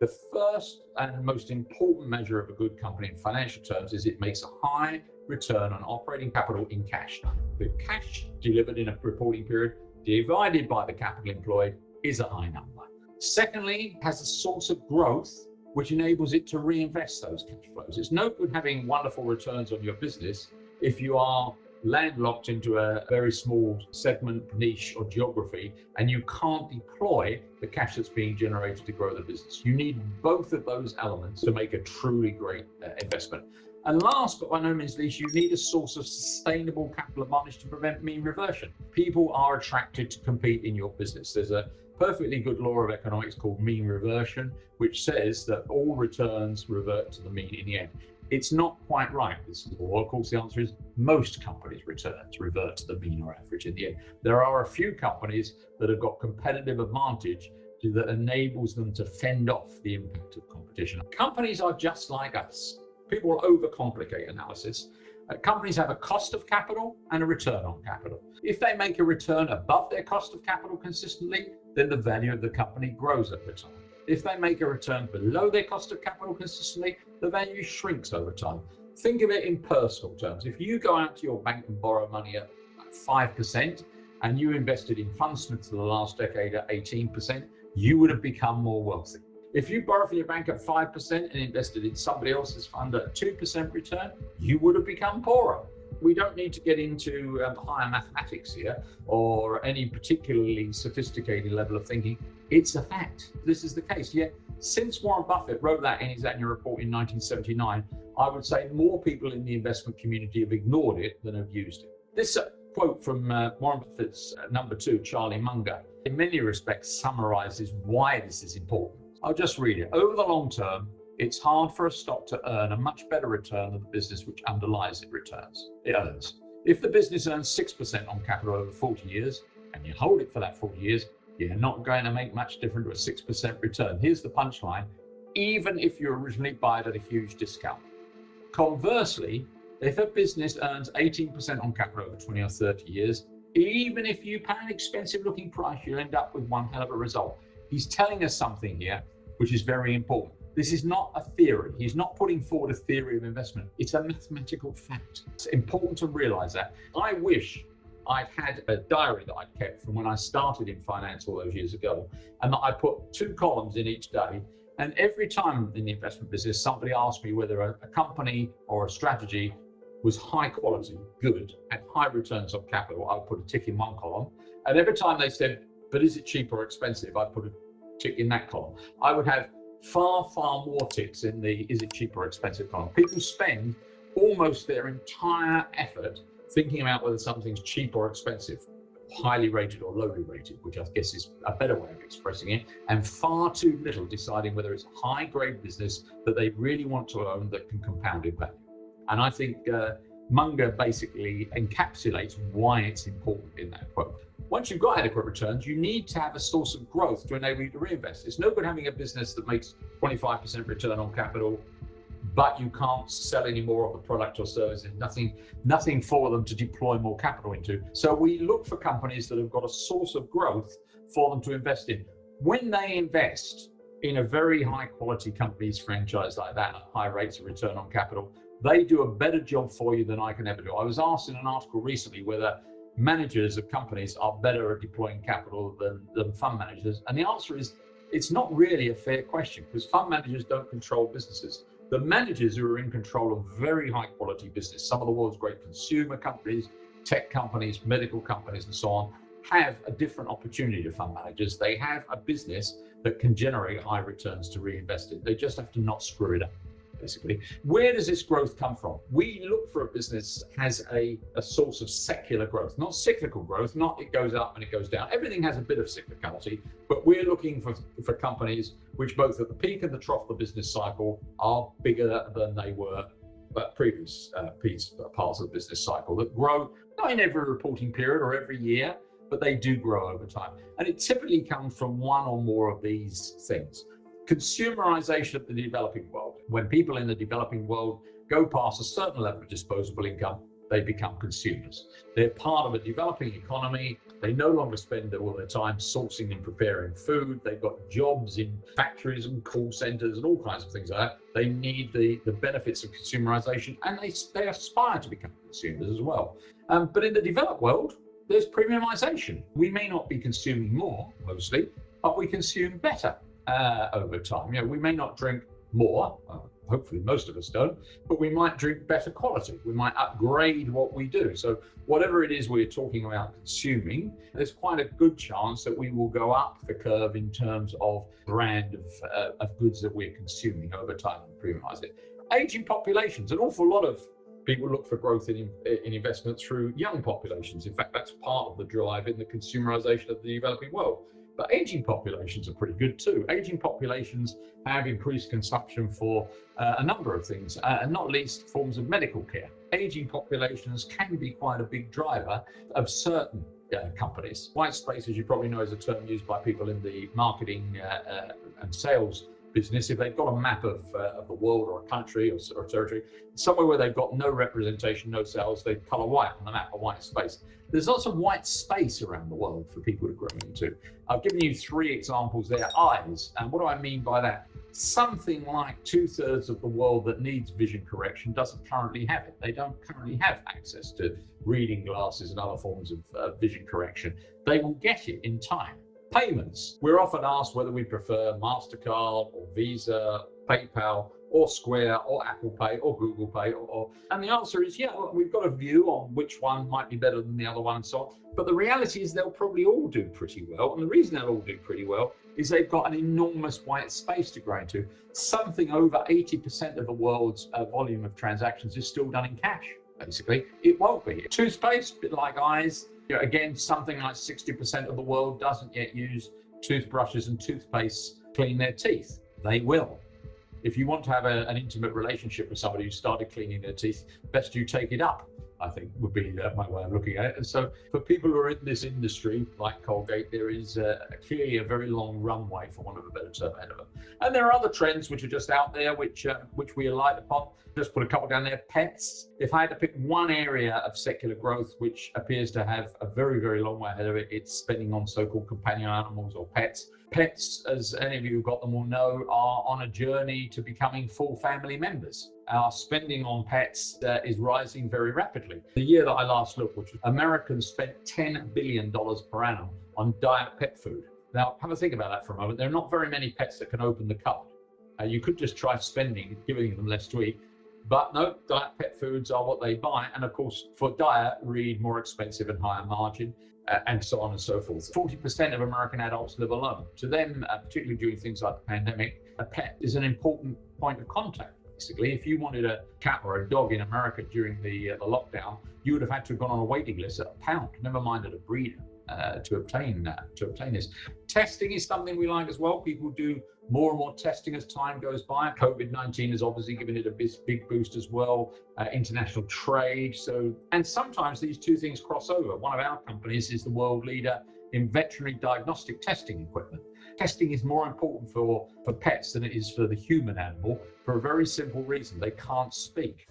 The first and most important measure of a good company in financial terms is it makes a high return on operating capital in cash. The cash delivered in a reporting period divided by the capital employed is a high number. Secondly, it has a source of growth which enables it to reinvest those cash flows. It's no good having wonderful returns on your business if you are landlocked into a very small segment, niche, or geography, and you can't deploy the cash that's being generated to grow the business. You need both of those elements to make a truly great investment. And last but by no means least, you need a source of sustainable capital advantage to prevent mean reversion. People are attracted to compete in your business. There's a perfectly good law of economics called mean reversion, which says that all returns revert to the mean in the end. It's not quite right, this law. Of course, the answer is most companies' returns revert to the mean or average in the end. There are a few companies that have got competitive advantage that enables them to fend off the impact of competition. Companies are just like us. People overcomplicate analysis. Companies have a cost of capital and a return on capital. If they make a return above their cost of capital consistently, then the value of the company grows over time. If they make a return below their cost of capital consistently, the value shrinks over time. Think of it in personal terms. If you go out to your bank and borrow money at 5% and you invested in funds for the last decade at 18%, you would have become more wealthy. If you borrow from your bank at 5% and invested in somebody else's fund at 2% return, you would have become poorer. We don't need to get into higher mathematics here or any particularly sophisticated level of thinking. It's a fact. This is the case. Yet, since Warren Buffett wrote that in his annual report in 1979, I would say more people in the investment community have ignored it than have used it. This quote from Warren Buffett's number 2, Charlie Munger, in many respects summarizes why this is important. I'll just read it. Over the long term, it's hard for a stock to earn a much better return than the business which underlies it earns. If the business earns 6% on capital over 40 years, and you hold it for that 40 years, you're not going to make much difference to a 6% return. Here's the punchline, even if you originally buy it at a huge discount. Conversely, if a business earns 18% on capital over 20 or 30 years, even if you pay an expensive looking price, you'll end up with one hell of a result. He's telling us something here, which is very important. This is not a theory. He's not putting forward a theory of investment. It's a mathematical fact. It's important to realize that. I wish I'd had a diary that I'd kept from when I started in finance all those years ago, and that I put 2 columns in each day. And every time in the investment business, somebody asked me whether a company or a strategy was high quality, good, and high returns on capital, I would put a tick in one column. And every time they said, but is it cheap or expensive, I'd put a tick in that column. I would have far more ticks in the is it cheap or expensive column. People spend almost their entire effort thinking about whether something's cheap or expensive, highly rated or lowly rated, which I guess is a better way of expressing it, and far too little deciding whether it's a high grade business that they really want to own that can compound in value. And I think Munger basically encapsulates why it's important in that quote. Once you've got adequate returns, you need to have a source of growth to enable you to reinvest. It's no good having a business that makes 25% return on capital, but you can't sell any more of the product or service. There's nothing for them to deploy more capital into. So we look for companies that have got a source of growth for them to invest in. When they invest in a very high quality company's franchise like that at high rates of return on capital, they do a better job for you than I can ever do. I was asked in an article recently whether managers of companies are better at deploying capital than fund managers. And the answer is, it's not really a fair question, because fund managers don't control businesses. The managers who are in control of very high quality business, some of the world's great consumer companies, tech companies, medical companies, and so on, have a different opportunity to fund managers. They have a business that can generate high returns to reinvest in. They just have to not screw it up. Basically, where does this growth come from? We look for a business that has a source of secular growth, not cyclical growth, not it goes up and it goes down. Everything has a bit of cyclicality, but we're looking for companies which both at the peak and the trough of the business cycle are bigger than they were at previous parts of the business cycle, that grow not in every reporting period or every year, but they do grow over time. And it typically comes from one or more of these things. Consumerisation of the developing world. When people in the developing world go past a certain level of disposable income, they become consumers. They're part of a developing economy. They no longer spend all their time sourcing and preparing food. They've got jobs in factories and call centers and all kinds of things like that. They need the benefits of consumerization, and they aspire to become consumers as well. But in the developed world, there's premiumization. We may not be consuming more, mostly, but we consume better over time. We may not drink more, hopefully most of us don't, but we might drink better quality. We might upgrade what we do. So whatever it is we're talking about consuming, there's quite a good chance that we will go up the curve in terms of brand of goods that we're consuming over time and premiumize it. Aging populations, an awful lot of people look for growth in investment through young populations. In fact, that's part of the drive in the consumerization of the developing world. But aging populations are pretty good too. Aging populations have increased consumption for a number of things, and not least forms of medical care. Aging populations can be quite a big driver of certain companies. White space, as you probably know, is a term used by people in the marketing and sales business. If they've got a map of the world or a country or territory, somewhere where they've got no representation, no sales, they colour white on the map, a white space. There's lots of white space around the world for people to grow into. I've given you 3 examples there. Eyes, and what do I mean by that? Something like 2/3 of the world that needs vision correction doesn't currently have it. They don't currently have access to reading glasses and other forms of vision correction. They will get it in time. Payments. We're often asked whether we prefer MasterCard or Visa, PayPal, or Square, or Apple Pay, or Google Pay, and the answer is, yeah, we've got a view on which one might be better than the other one and so on. But the reality is they'll probably all do pretty well. And the reason they'll all do pretty well is they've got an enormous white space to grow into. Something over 80% of the world's volume of transactions is still done in cash, basically. It won't be. Toothpaste, a bit like eyes, again, something like 60% of the world doesn't yet use toothbrushes and toothpaste to clean their teeth. They will. If you want to have an intimate relationship with somebody who started cleaning their teeth, best you take it up, I think would be my way of looking at it. And so for people who are in this industry, like Colgate, there is clearly a very long runway, for want of a better term, ahead of them. And there are other trends which are just out there, which we alight upon. Just put a couple down there. Pets. If I had to pick one area of secular growth which appears to have a very, very long way ahead of it, it's spending on so-called companion animals or pets. Pets, as any of you who've got them will know, are on a journey to becoming full family members. Our spending on pets is rising very rapidly. The year that I last looked, which was Americans spent $10 billion per annum on diet pet food. Now, have a think about that for a moment. There are not very many pets that can open the cupboard. You could just try giving them less to eat. But no, diet pet foods are what they buy. And of course, for diet, read more expensive and higher margin. And so on and so forth. 40% of American adults live alone. To them, particularly during things like the pandemic, a pet is an important point of contact. Basically, if you wanted a cat or a dog in America during the lockdown, you would have had to have gone on a waiting list at £1, never mind at a breeder, to obtain this. Testing is something we like as well. People do more and more testing as time goes by. COVID-19 has obviously given it a big boost as well. International trade. And sometimes these two things cross over. One of our companies is the world leader in veterinary diagnostic testing equipment. Testing is more important for pets than it is for the human animal, for a very simple reason: they can't speak.